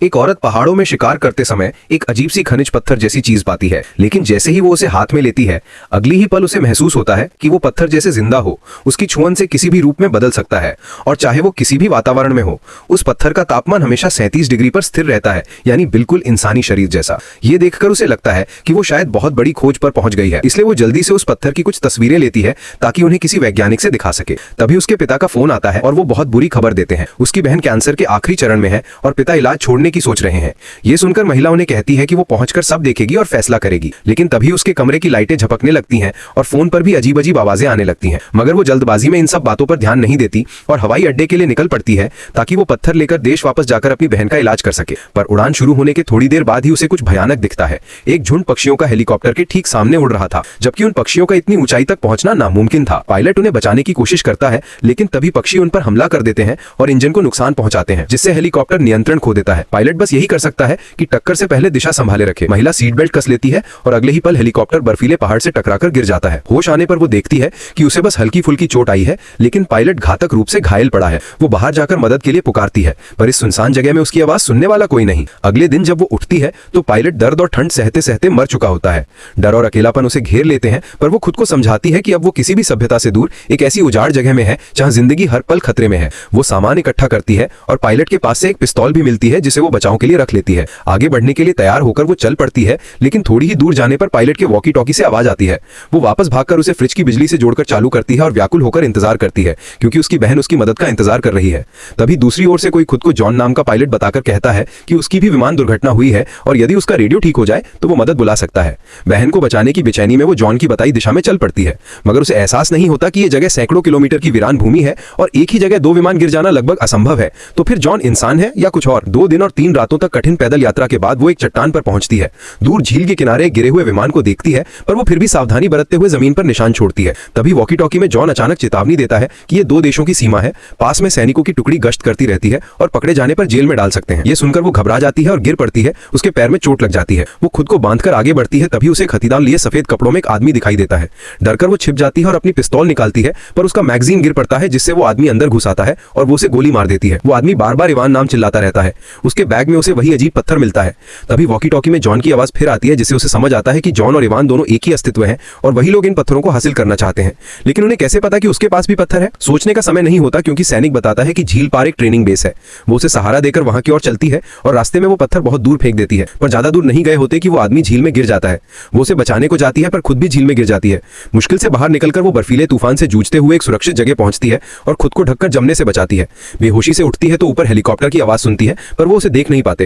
एक औरत पहाड़ों में शिकार करते समय एक अजीब सी खनिज पत्थर जैसी चीज पाती है, लेकिन जैसे ही वो उसे हाथ में लेती है, अगली ही पल उसे महसूस होता है कि वो पत्थर जैसे जिंदा हो, उसकी छुअन से किसी भी रूप में बदल सकता है और चाहे वो किसी भी वातावरण में हो। उस पत्थर का तापमान हमेशा 37 डिग्री पर स्थिर रहता है, यानी बिल्कुल इंसानी शरीर जैसा। ये देखकर उसे लगता है कि वो शायद बहुत बड़ी खोज पर पहुंच गई है, इसलिए वो जल्दी से उस पत्थर की कुछ तस्वीरें लेती है ताकि उन्हें किसी वैज्ञानिक से दिखा सके। तभी उसके पिता का फोन आता है और वो बहुत बुरी खबर देते हैं। उसकी बहन कैंसर के आखिरी चरण में है और पिता इलाज छोड़ने की सोच रहे हैं। ये सुनकर महिला उन्हें कहती है कि वो पहुंचकर सब देखेगी और फैसला करेगी, लेकिन तभी उसके कमरे की लाइटें झपकने लगती हैं और फोन पर भी अजीब अजीब आवाजें आने लगती हैं। मगर वो जल्दबाजी में इन सब बातों पर ध्यान नहीं देती और हवाई अड्डे के लिए निकल पड़ती है ताकि वो पत्थर लेकर देश वापस जाकर अपनी बहन का इलाज कर सके। पर उड़ान शुरू होने के थोड़ी देर बाद ही उसे कुछ भयानक दिखता है। एक झुंड पक्षियों का हेलीकॉप्टर के ठीक सामने उड़ रहा था, जबकि उन पक्षियों का इतनी ऊंचाई तक पहुंचना नामुमकिन था। पायलट उन्हें बचाने की कोशिश करता है, लेकिन तभी पक्षी उन पर हमला कर देते हैं और इंजन को नुकसान पहुंचाते हैं, जिससे हेलीकॉप्टर नियंत्रण खो देता है। पायलट बस यही कर सकता है कि टक्कर से पहले दिशा संभाले रखे। महिला सीट बेल्ट कस लेती है और अगले ही पल हेलीकॉप्टर बर्फीले पहाड़ से टकराकर गिर जाता है। होश आने पर वो देखती है कि उसे बस हल्की फुल्की चोट आई है, लेकिन पायलट घातक रूप से घायल पड़ा है। वो बाहर जाकर मदद के लिए पुकारती है, पर इस सुनसान जगह में उसकी आवाज सुनने वाला कोई नहीं। अगले दिन जब वो उठती है तो पायलट दर्द और ठंड सहते सहते मर चुका होता है। डर और अकेलापन उसे घेर लेते हैं, पर वो खुद को समझाती है कि अब वो किसी भी सभ्यता से दूर एक ऐसी उजाड़ जगह में है जहां जिंदगी हर पल खतरे में है। वो सामान इकट्ठा करती है और पायलट के पास से एक पिस्तौल भी मिलती है, जिसे वो बचाव के लिए रख लेती है। आगे बढ़ने के लिए तैयार होकर वो चल पड़ती है, लेकिन थोड़ी ही दूर जाने पर पायलट के वॉकी टॉकी से आवाज आती है। वो वापस भागकर उसे फ्रिज की बिजली से जोड़कर चालू करती है और व्याकुल होकर इंतजार करती है, क्योंकि उसकी बहन उसकी मदद का इंतजार कर रही है। तभी दूसरी ओर से कोई खुद को जॉन नाम का पायलट बताकर कहता है कि उसकी भी विमान दुर्घटना हुई है और यदि उसका रेडियो ठीक हो जाए तो वो मदद बुला सकता है। बहन को बचाने की बेचैनी में वो जॉन की बताई दिशा में चल पड़ती है, मगर उसे एहसास नहीं होता कि ये जगह सैकड़ों किलोमीटर की वीरान भूमि है और एक ही जगह दो विमान गिर जाना लगभग असंभव है। तो फिर जॉन इंसान है या कुछ और? 2 दिन और 3 रातों तक कठिन पैदल यात्रा के बाद वो एक चट्टान पर पहुंचती है। दूर झील के किनारे गिरे हुए विमान को देखती है, पर वो फिर भी सावधानी बरतते हुए जमीन पर निशान छोड़ती है। तभी वॉकी टॉकी में जॉन अचानक चेतावनी देता है कि ये 2 देशों की सीमा है, पास में सैनिकों की टुकड़ी गश्त करती रहती है और पकड़े जाने पर जेल में डाल सकते हैं। ये सुनकर वो घबरा जाती है और गिर पड़ती है। उसके पैर में चोट लग जाती है। वो खुद को बांधकर आगे बढ़ती है, तभी उसे खतीदार लिए सफेद कपड़ों में एक आदमी दिखाई देता है। डरकर वो छिप जाती है और अपनी पिस्तौल निकालती है, पर उसका मैगजीन गिर पड़ता है, जिससे वो आदमी अंदर घुस आता है और वो उसे गोली मार देती है। वो आदमी बार बार इवान नाम चिल्लाता रहता है। उसके बैग में उसे वही अजीब पत्थर मिलता है। तभी वॉकी टॉकी में जॉन की आवाज फिर आती है, जिससे उसे समझ आता है कि जॉन और इवान दोनों एक ही अस्तित्व हैं और वही लोग इन पत्थरों को हासिल करना चाहते हैं। लेकिन उन्हें कैसे पता कि उसके पास भी पत्थर है? सोचने का समय नहीं होता, क्योंकि सैनिक बताता है कि झील पार एक ट्रेनिंग बेस है। वो उसे सहारा देकर वहां की ओर चलती है और रास्ते में वो पत्थर बहुत दूर फेंक देती है, पर ज्यादा दूर नहीं गए होते कि वो आदमी झील में गिर जाता है। वो उसे बचाने को जाती है, पर खुद भी झील में गिर जाती है। मुश्किल से बाहर निकलकर वो बर्फीले तूफान से जूझते हुए एक सुरक्षित जगह पहुंचती है और खुद को ढककर जमने से बचाती है। बेहोशी से उठती है तो ऊपर हेलीकॉप्टर की आवाज सुनती है, पर वो उसे देख नहीं पाते।